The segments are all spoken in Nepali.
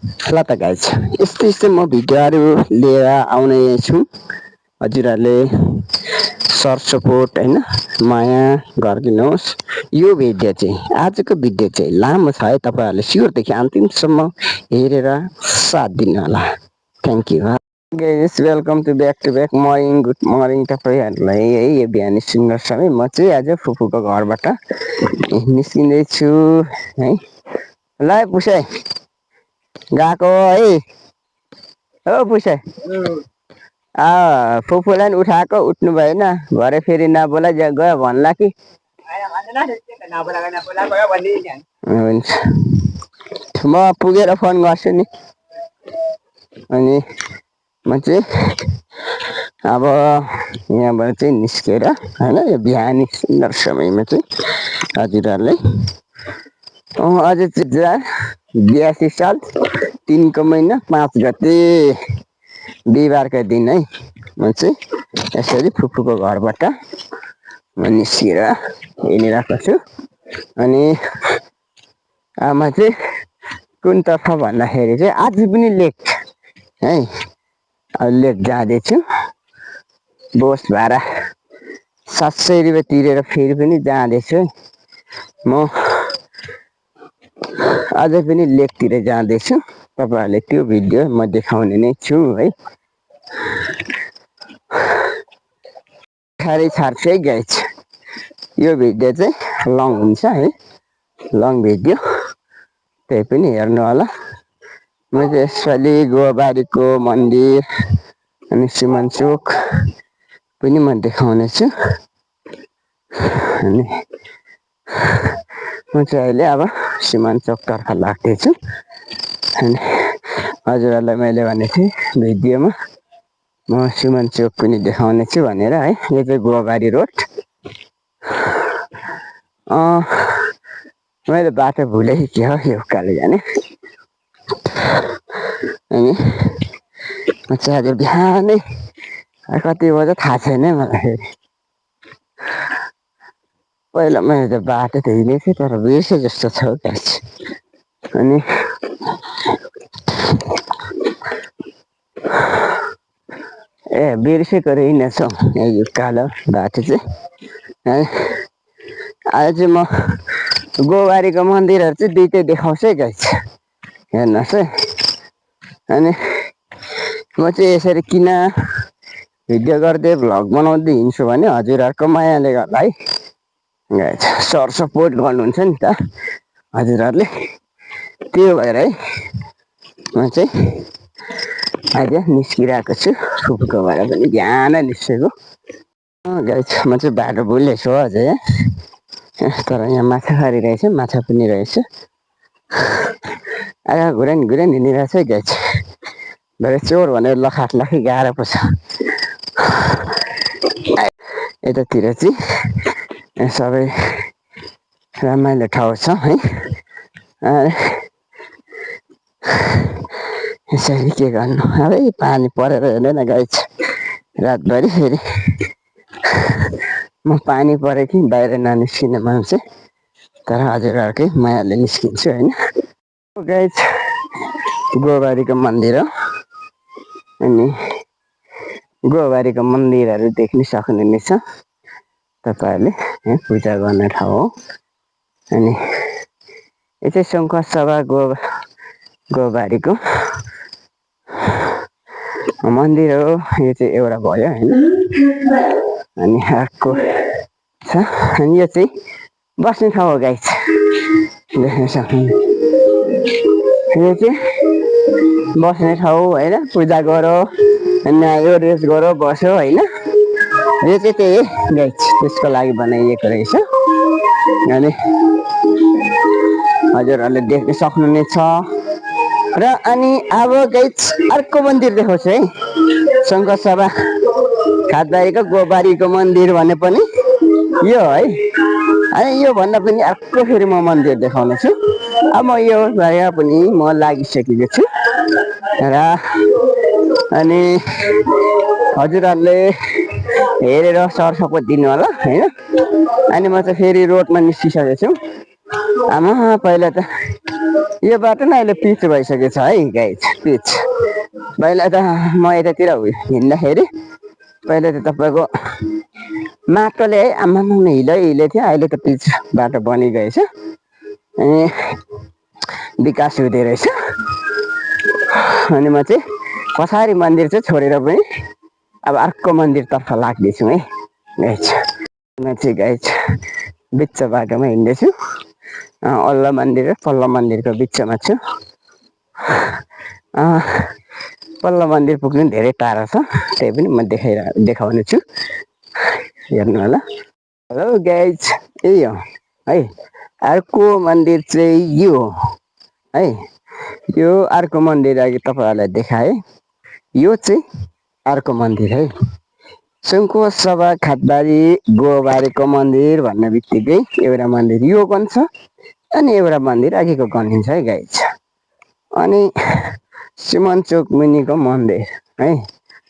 ल त गाइज यस्तै यस्तै म भिडियोहरू लिएर आउने छु। हजुरहरूले सर सपोर्ट होइन माया गरिदिनुहोस्। यो भिडियो चाहिँ आजको भिडियो चाहिँ लामो छ है, तपाईँहरूले सुरुदेखि अन्तिमसम्म हेरेर साथ दिनु होला। Thank you guys, welcome to back morning. Good morning तपाईँहरूलाई है। यो बिहानी सुन्नुहोस् है, म चाहिँ आज फुपूको घरबाट निस्किँदैछु है। ल पुसाइ गएको है, हो पुसाइ फुपूलाई नि उठाएको, उठ्नु भएन। भरे फेरि नबोला गयो भन्ला कि हुन्छ, म पुगेर फोन गर्छु नि। अनि म चाहिँ अब यहाँबाट चाहिँ निस्केर होइन, यो बिहानी सुन्दर समयमा चाहिँ हजुरहरूले अझ चाहिँ 82 साल 3 महिना 5 गते बिहिबारको दिन है, म चाहिँ यसरी फुपूको घरबाट म निस्केर हिँडिरहेको छु। अनि आमा चाहिँ कुनतर्फ भन्दाखेरि चाहिँ आज पनि लेट है, लेट जाँदैछु। बस भाडा 700 रुपियाँ तिरेर फेरि पनि जाँदैछु है। म अझै पनि लेकतिर जाँदैछु। तपाईँहरूले त्यो भिडियो म देखाउने नै छु है। खारै छाड्छु है गाइज, यो भिडियो चाहिँ लङ हुन्छ है, लङ भिडियो, त्यही पनि हेर्नु होला। म चाहिँ यसपालि गोबारीको मन्दिर अनि सिमन चोक पनि म देखाउने छु। अनि म चाहिँ अहिले अब सिमन चोकतर्फ लाग्दैछु। अनि हजुरहरूलाई मैले भनेको थिएँ भिडियोमा म सिमन चोक पनि देखाउने छु भनेर है। यो चाहिँ गोबारी रोड। मैले बाटो भुलेँ कि के हो, यो उकालो जाने। अनि म चाहिँ आज बिहानै कति बज्यो थाहा छैन मलाई। पहिला मैले त बाटो त हिँडेको थिएँ, तर बिर्सेँ जस्तो छ हौ गाइस। अनि बिर्सेको रहेनछ यो उकालो बाटो चाहिँ। आज चाहिँ म गोबारीको मन्दिरहरू चाहिँ दुइटै देखाउँछु है गाइस, हेर्नुहोस् है। अनि म चाहिँ यसरी किन भिडियो गर्दै भ्लग बनाउँदै हिँड्छु भने हजुरहरूको मायाले गर्दा है गाइस। सर सपोर्ट गर्नुहुन्छ नि त हजुरहरूले, त्यो भएर है म चाहिँ आज निस्किरहेको छु फुपूकोबाट पनि बिहान निस्केको। गाइस म चाहिँ बाटो भुलेछु अझै, तर यहाँ माछा खारिरहेछ, माछा पनि रहेछ। घुरान हिँडिरहेछ है गाइस। भरे चोर भनेर लखाट्लाखी गाह्रो पो छ। यतातिर चाहिँ सबै रमाइलो ठाउँ छ है। यसरी के गर्नु, अब पानी परेर हेर्दैन गाइस रातभरि। फेरि म पानी पऱ्यो कि बाहिर ननिस्किने मान्छे, तर हजुरहरूकै मायाले निस्किन्छु होइन। गाइस गोबारीको मन्दिर हो। अनि गोबारीको मन्दिरहरू देख्न सक्नुहुनेछ तपाईँहरूले, पूजा गर्ने ठाउँ हो। अनि यो चाहिँ शङ्खसभा गोबारीको मन्दिर हो। यो चाहिँ एउटा भयो होइन। अनि अर्को छ, अनि यो चाहिँ बस्ने ठाउँ हो गाइस, देख्न सक्नुहुन्छ। यो चाहिँ बस्ने ठाउँ होइन, पूजा गरौँ अनि आयो रेस्ट गरौँ बस्यो होइन। यो चाहिँ त्यही गाइस, त्यसको लागि बनाइएको रहेछ। अनि हजुरहरूले देख्न सक्नुहुनेछ। र अनि अब गाइस अर्को मन्दिर देखाउँछु है, शङ्खसभा खादबारीको गोबारीको मन्दिर भने पनि यो है। अनि यो भन्दा पनि अर्को फेरि म मन्दिर देखाउने छु। अब म यो जग्गा पनि म लागिसकेको छु र अनि हजुरहरूले हेरेर सर सपोर्ट दिनु होला होइन। अनि म चाहिँ फेरि रोडमा निस्किसकेको छु। आमा पहिला त यो बाटो नै अहिले पिच भइसकेको छ है गाइज, पिच। पहिला त म यतातिर हिँड्दाखेरि पहिला त तपाईँको माटोले है आमामा हिलै थियो, अहिले त पिच बाटो बनिगएछ। अनि विकास हुँदै रहेछ। अनि म चाहिँ पछाडि मन्दिर चाहिँ छोडेर पनि अब अर्को मन्दिरतर्फ लाग्दैछु है गाइज। म चाहिँ गाइज बिच बाटोमा हिँड्दैछु। वल्लो मन्दिर र पल्लो मन्दिरको बिचमा छु। पल्लो मन्दिर पुग्नु धेरै टाढा छ, त्यही पनि म देखाउने छु, हेर्नु होला। हेलो गाइज, यही हो है अर्को मन्दिर चाहिँ यो हो है। यो अर्को मन्दिर अघि तपाईँहरूलाई देखाएँ, यो चाहिँ अर्को मन्दिर है। सुनकोसभा खातबारी गोबारेको मन्दिर भन्ने बित्तिकै एउटा मन्दिर यो बन्छ, अनि एउटा मन्दिर अघिको गनिन्छ है गाइज। अनि सिमनचोक मुनिको मन्दिर है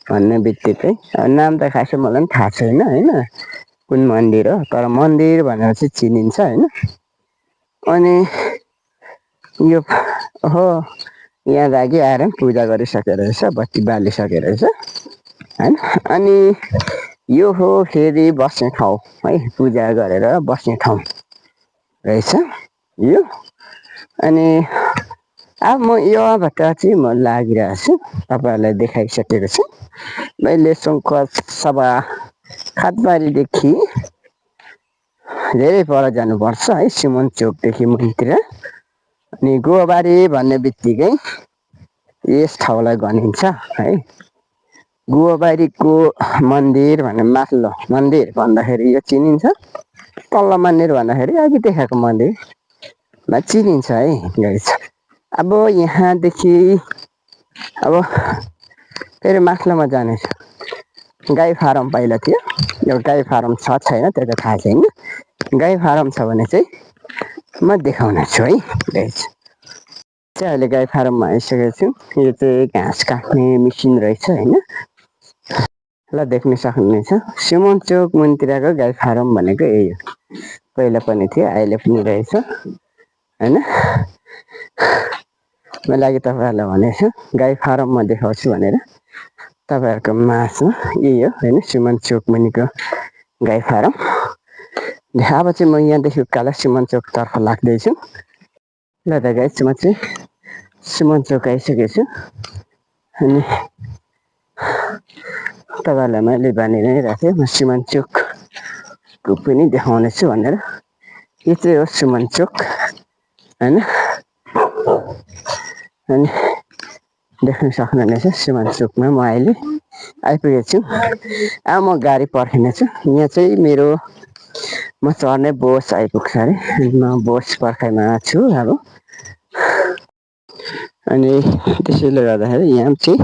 भन्ने बित्तिकै नाम त खासै मलाई पनि थाहा छैन होइन कुन मन्दिर हो, तर मन्दिर भनेर चाहिँ चिनिन्छ होइन। अनि यो हो यहाँ लागि आएर पूजा गरिसकेको रहेछ, बत्ती बालिसकेको रहेछ होइन। अनि यो हो फेरि बस्ने ठाउँ है, पूजा गरेर बस्ने ठाउँ रहेछ यो। अनि अब म योबाट चाहिँ म लागिरहेको छु, तपाईँहरूलाई देखाइसकेको छु। मैले सुनकोसभा खातबारीदेखि धेरै पर जानुपर्छ है, सिमनचोकदेखि मुनितिर। अनि गोबारी भन्ने बित्तिकै यस ठाउँलाई गनिन्छ है। गोबारीको मन्दिर भन्ने माथिल्लो मन्दिर भन्दाखेरि यो चिनिन्छ, तल्लो मन्दिर भन्दाखेरि अघि देखाएको मन्दिरमा चिनिन्छ है गाइज। अब यहाँदेखि अब फेरि माथिल्लोमा जानेछु। गाई फारम पहिला थियो, यो गाई फारम छ छैन त्यो त थाहा छैन। गाई फारम छ भने चाहिँ म देखाउने छु है गाइज। चाहिँ अहिले गाई फारममा आइसकेको छु। यो चाहिँ घाँस काट्ने मेसिन रहेछ होइन, ल देख्न सक्नुहुनेछ। सिमनचोक मुनितिरको गाई फारम भनेको यही हो, पहिला पनि थियो अहिले पनि रहेछ होइन। मैले अघि तपाईँहरूलाई भनेको छु गाई फारममा देखाउँछु भनेर, तपाईँहरूको माझमा यही हो होइन, सिमनचोक मुनिको गाई फारम। अब चाहिँ म यहाँदेखि उकालो सिमनचोकतर्फ लाग्दैछु। ल त गाइज म चाहिँ सिमनचोक आइसकेको छु। अनि तपाईँहरूलाई मैले भनि नै राखेँ म सिमनचोकको पनि देखाउने छु भनेर। यो चाहिँ हो सिमनचोक होइन। अनि देख्न सक्नुहुनेछ सिमनचोकमा म अहिले आइपुगेको छु। अब म गाडी पर्खिनेछु। यहाँ चाहिँ मेरो म चढ्ने बस आइपुग्छ अरे, म बस पर्खाइमा छु अब। अनि त्यसैले गर्दाखेरि यहाँ चाहिँ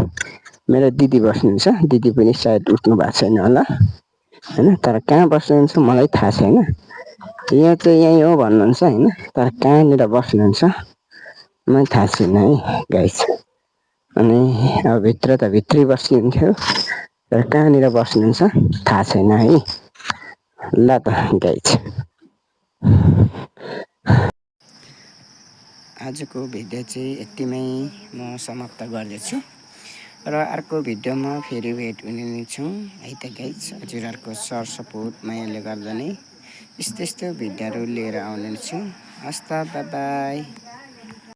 मेरो दिदी बस्नुहुन्छ, दिदी पनि सायद उठ्नु भएको छैन होला होइन, तर कहाँ बस्नुहुन्छ मलाई थाहा छैन। यहाँ चाहिँ यहीँ हो भन्नुहुन्छ होइन, तर कहाँनिर बस्नुहुन्छ मलाई थाहा छैन है गाइज। अनि अब भित्र त भित्रै बस्नुहुन्थ्यो, तर कहाँनिर बस्नुहुन्छ थाहा छैन है। ल त गाइज, आजको भिडियो चाहिँ यतिमै म समाप्त गर्दैछु र अर्को भिडियोमा फेरि भेट हुने नै छौँ है त गाइज। हजुरहरूको सर सपोर्ट मायाले गर्दा नै यस्तो भिडियोहरू लिएर आउने छु। हस् त, बाई बाई।